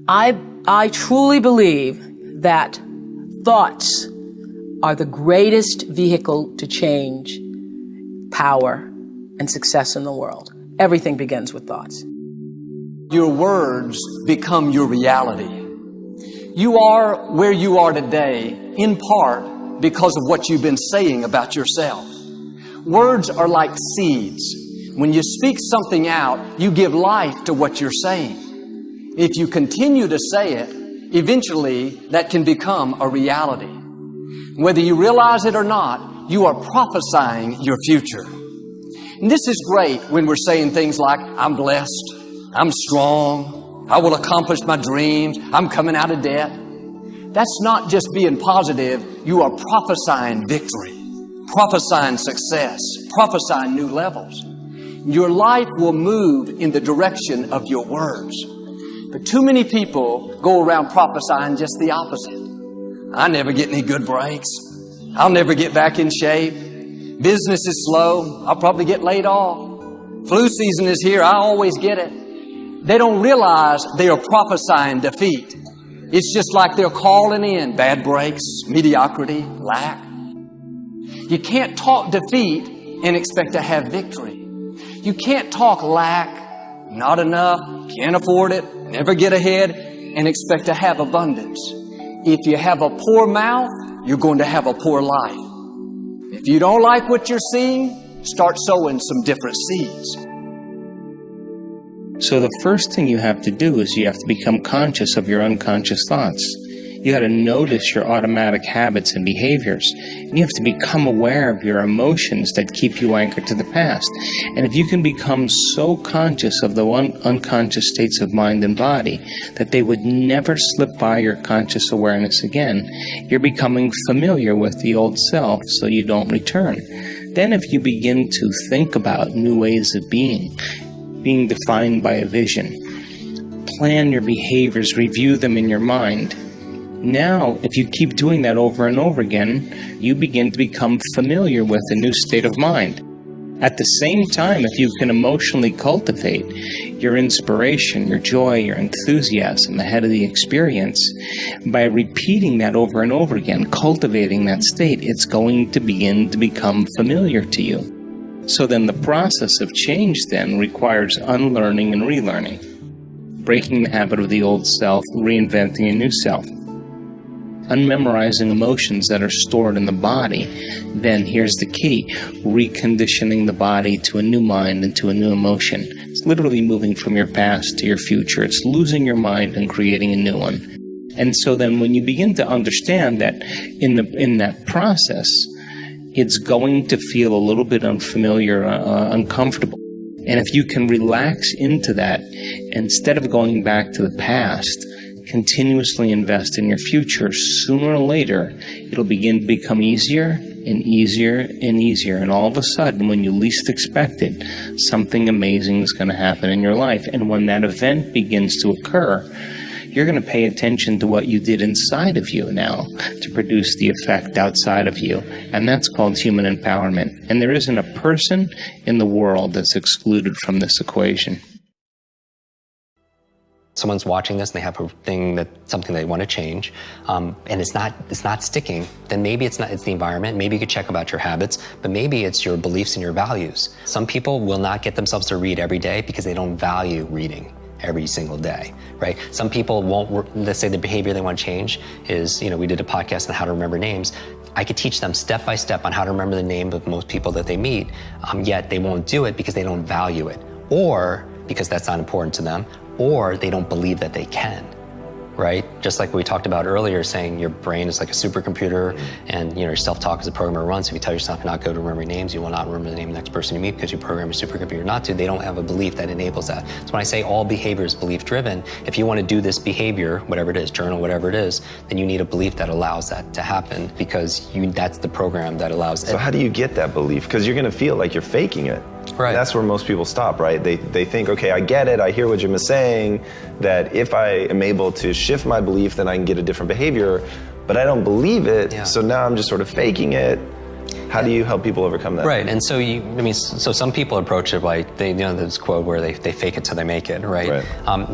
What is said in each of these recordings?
I truly believe that thoughts are the greatest vehicle to change power and success in the world. Everything begins with thoughts. Your words become your reality. You are where you are today, in part because of what you've been saying about yourself. Words are like seeds. When you speak something out, you give life to what you're saying. If you continue to say it, eventually that can become a reality. Whether you realize it or not, you are prophesying your future. And this is great when we're saying things like, I'm blessed, I'm strong, I will accomplish my dreams, I'm coming out of debt. That's not just being positive, you are prophesying victory, prophesying success, prophesying new levels. Your life will move in the direction of your words. But too many people go around prophesying just the opposite. I never get any good breaks. I'll never get back in shape. Business is slow. I'll probably get laid off. Flu season is here. I always get it. They don't realize they are prophesying defeat. It's just like they're calling in bad breaks, mediocrity, lack. You can't talk defeat and expect to have victory. You can't talk lack, not enough, can't afford it, never get ahead, and expect to have abundance. If you have a poor mouth, you're going to have a poor life. If you don't like what you're seeing, start sowing some different seeds. So the first thing you have to do is you have to become conscious of your unconscious thoughts. You got to notice your automatic habits and behaviors. And you have to become aware of your emotions that keep you anchored to the past. And if you can become so conscious of the unconscious states of mind and body that they would never slip by your conscious awareness again, you're becoming familiar with the old self so you don't return. Then if you begin to think about new ways of being defined by a vision, plan your behaviors, review them in your mind. Now, if you keep doing that over and over again, you begin to become familiar with a new state of mind. At the same time, if you can emotionally cultivate your inspiration, your joy, your enthusiasm ahead of the experience, by repeating that over and over again, cultivating that state, it's going to begin to become familiar to you. So then the process of change then requires unlearning and relearning, breaking the habit of the old self, reinventing a new self. Unmemorizing emotions that are stored in the body, then here's the key: reconditioning the body to a new mind and to a new emotion. It's literally moving from your past to your future. It's losing your mind and creating a new one. And so then when you begin to understand that in that process, it's going to feel a little bit unfamiliar, uncomfortable. And if you can relax into that, instead of going back to the past, continuously invest in your future, sooner or later, it'll begin to become easier and easier and easier. And all of a sudden, when you least expect it, something amazing is going to happen in your life. And when that event begins to occur, you're going to pay attention to what you did inside of you now to produce the effect outside of you. And that's called human empowerment. And there isn't a person in the world that's excluded from this equation. Someone's watching this and they have a thing something they want to change, and it's not sticking, then maybe it's the environment. Maybe you could check about your habits, but maybe it's your beliefs and your values. Some people will not get themselves to read every day because they don't value reading every single day, right? Some people won't, let's say the behavior they want to change is, we did a podcast on how to remember names. I could teach them step by step on how to remember the name of most people that they meet, yet they won't do it because they don't value it, or because that's not important to them, or they don't believe that they can, right? Just like we talked about earlier, saying your brain is like a supercomputer, and your self-talk is a program it runs. If you tell yourself not to go to remembering names, you will not remember the name of the next person you meet because you program your supercomputer not to. They don't have a belief that enables that. So when I say all behavior is belief-driven, if you want to do this behavior, whatever it is, journal, whatever it is, then you need a belief that allows that to happen, because that's the program that allows it. So how do you get that belief? Because you're going to feel like you're faking it. Right. That's where most people stop, right? They think, okay, I get it, I hear what Jim is saying, that if I am able to shift my belief, then I can get a different behavior, but I don't believe it, so now I'm just sort of faking it. How do you help people overcome that? Right, and so some people approach it like, this quote where they fake it till they make it, right?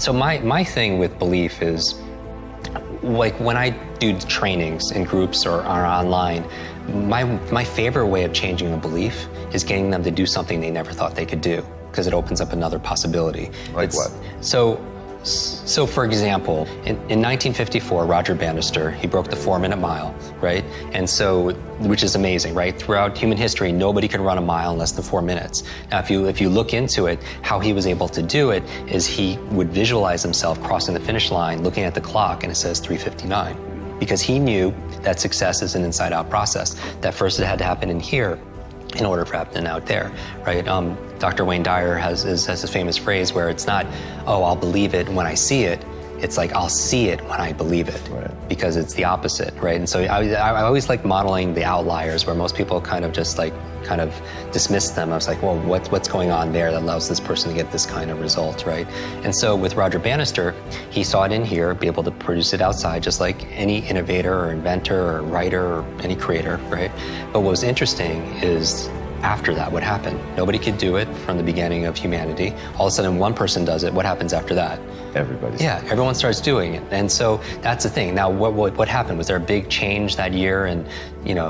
So my thing with belief is, like when I do trainings in groups or online, my favorite way of changing a belief is getting them to do something they never thought they could do, because it opens up another possibility. Like what? So for example, in 1954, Roger Bannister, he broke the 4-minute mile, right? And so, which is amazing, right? Throughout human history, nobody could run a mile in less than 4 minutes. Now, if you look into it, how he was able to do it is he would visualize himself crossing the finish line, looking at the clock, and it says 3:59. Because he knew that success is an inside-out process. That first it had to happen in here in order for it to happen out there, right? Dr. Wayne Dyer has his famous phrase where it's not, oh, I'll believe it when I see it. It's like, I'll see it when I believe it, because it's the opposite, right? And so I always like modeling the outliers where most people kind of dismiss them. I was like, well, what's going on there that allows this person to get this kind of result, right? And so with Roger Bannister, he saw it in here, be able to produce it outside, just like any innovator or inventor or writer or any creator, right? But what was interesting is, after that, what happened? Nobody could do it from the beginning of humanity. All of a sudden, one person does it. What happens after that? Everyone starts doing it. And so that's the thing. Now, what happened? Was there a big change that year in,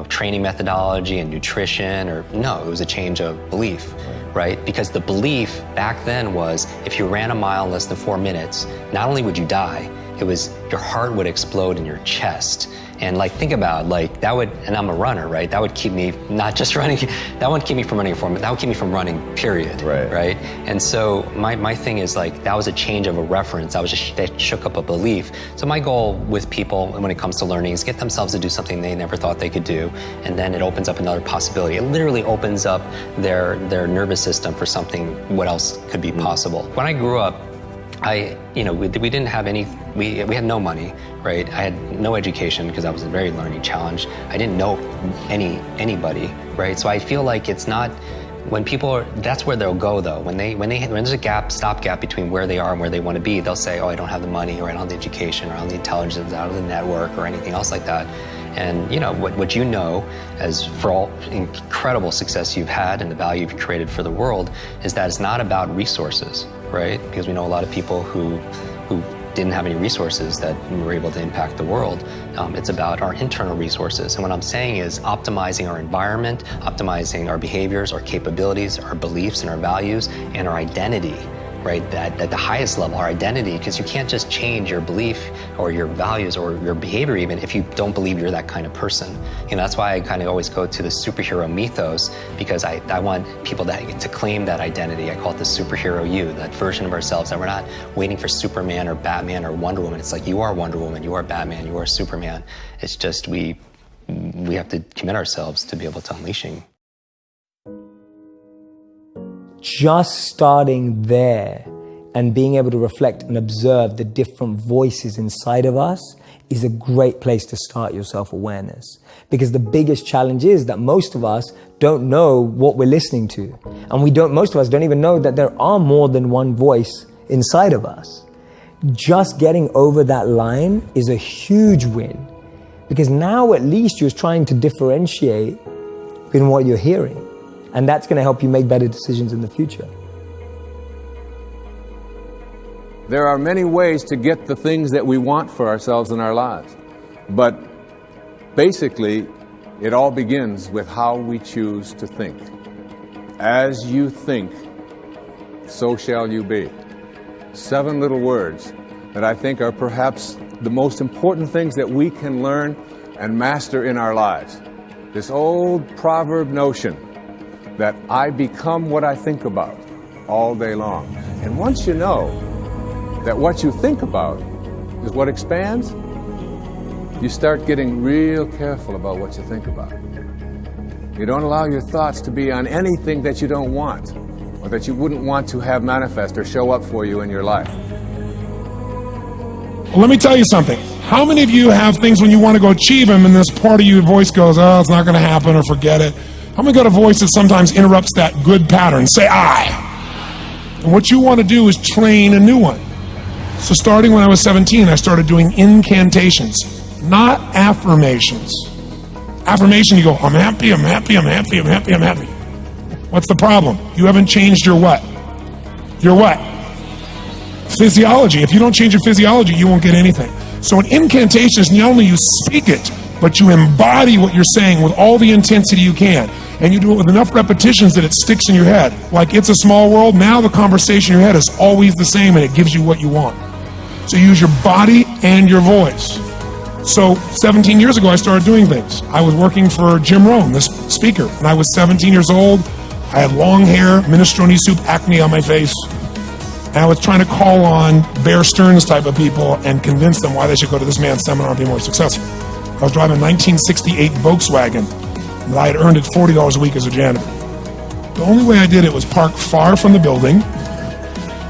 training methodology and nutrition? Or no, it was a change of belief, right? Because the belief back then was, if you ran a mile in less than 4 minutes, not only would you die, it was your heart would explode in your chest. And think about that would, and I'm a runner, right? That would keep me not just running, that wouldn't keep me from running that would keep me from running, period. Right? And so my thing is that was a change of a reference. That shook up a belief. So my goal with people when it comes to learning is get themselves to do something they never thought they could do. And then it opens up another possibility. It literally opens up their nervous system for something, what else could be possible. When I grew up, we didn't have we had no money, right? I had no education because I was a very learning challenge. I didn't know anybody, right? So I feel like it's not, when people that's where they'll go though. When there's a stopgap between where they are and where they want to be, they'll say, oh, I don't have the money, or I don't have the education, or I don't have the intelligence, I don't have the network, or anything else like that. And what you know, as for all incredible success you've had and the value you've created for the world, is that it's not about resources, right? Because we know a lot of people who didn't have any resources that were able to impact the world. It's about our internal resources. And what I'm saying is optimizing our environment, optimizing our behaviors, our capabilities, our beliefs and our values, and our identity, right? At the highest level, our identity, because you can't just change your belief or your values or your behavior even if you don't believe you're that kind of person. That's why I kind of always go to the superhero mythos, because I want people to claim that identity. I call it the superhero you, that version of ourselves, that we're not waiting for Superman or Batman or Wonder Woman. It's like, you are Wonder Woman, you are Batman, you are Superman. It's just we have to commit ourselves to be able to unleashing. Just starting there and being able to reflect and observe the different voices inside of us is a great place to start your self-awareness. Because the biggest challenge is that most of us don't know what we're listening to. And most of us don't even know that there are more than one voice inside of us. Just getting over that line is a huge win. Because now at least you're trying to differentiate in what you're hearing. And that's going to help you make better decisions in the future. There are many ways to get the things that we want for ourselves in our lives. But basically, it all begins with how we choose to think. As you think, so shall you be. 7 little words that I think are perhaps the most important things that we can learn and master in our lives. This old proverb notion that I become what I think about all day long. And once you know that what you think about is what expands, you start getting real careful about what you think about. You don't allow your thoughts to be on anything that you don't want or that you wouldn't want to have manifest or show up for you in your life. Well, let me tell you something. How many of you have things when you want to go achieve them and this part of your voice goes, oh, it's not going to happen, or forget it? How many got a voice that sometimes interrupts that good pattern? Say I. And what you want to do is train a new one. So starting when I was 17, I started doing incantations, not affirmations. affirmation, you go, I'm happy, I'm happy, I'm happy, I'm happy, I'm happy. What's the problem? You haven't changed your what? Your what? Physiology. If you don't change your physiology, you won't get anything. So an incantation is not only you speak it, but you embody what you're saying with all the intensity you can. And you do it with enough repetitions that it sticks in your head. Like It's a Small World, now the conversation in your head is always the same and it gives you what you want. So you use your body and your voice. So 17 years ago, I started doing things. I was working for Jim Rohn, this speaker, and I was 17 years old. I had long hair, minestrone soup, acne on my face. And I was trying to call on Bear Stearns type of people and convince them why they should go to this man's seminar and be more successful. I was driving a 1968 Volkswagen that I had earned at $40 a week as a janitor. The only way I did it was park far from the building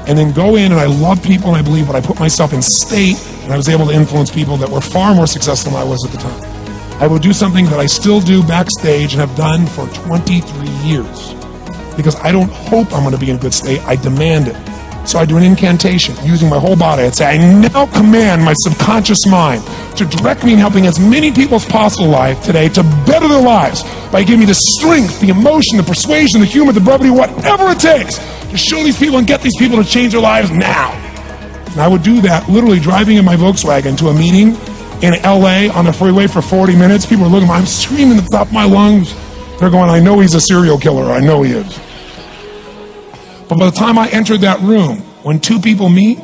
and then go in, and I love people and I believe, but I put myself in state, and I was able to influence people that were far more successful than I was at the time. I would do something that I still do backstage and have done for 23 years because I don't hope I'm going to be in a good state, I demand it. So I do an incantation using my whole body. I'd say, I now command my subconscious mind to direct me in helping as many people as possible life today to better their lives by giving me the strength, the emotion, the persuasion, the humor, the brevity, whatever it takes to show these people and get these people to change their lives now. And I would do that literally driving in my Volkswagen to a meeting in LA on the freeway for 40 minutes. People are looking at me, I'm screaming at the top of my lungs. They're going, I know he's a serial killer. I know he is. But by the time I entered that room, when two people meet,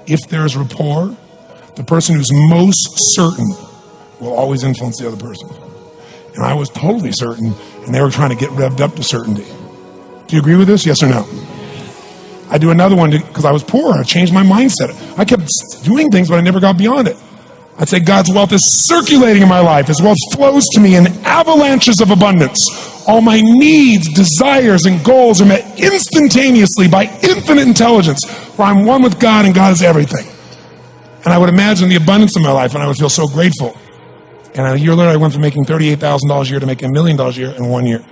if there's rapport, the person who's most certain will always influence the other person. And I was totally certain, and they were trying to get revved up to certainty. Do you agree with this? Yes or no? I do another one because I was poor. I changed my mindset. I kept doing things, but I never got beyond it. I'd say God's wealth is circulating in my life. His wealth flows to me in avalanches of abundance. All my needs, desires, and goals are met instantaneously by infinite intelligence, for I'm one with God and God is everything. And I would imagine the abundance of my life, and I would feel so grateful. And a year later, I went from making $38,000 a year to making $1 million a year in 1 year.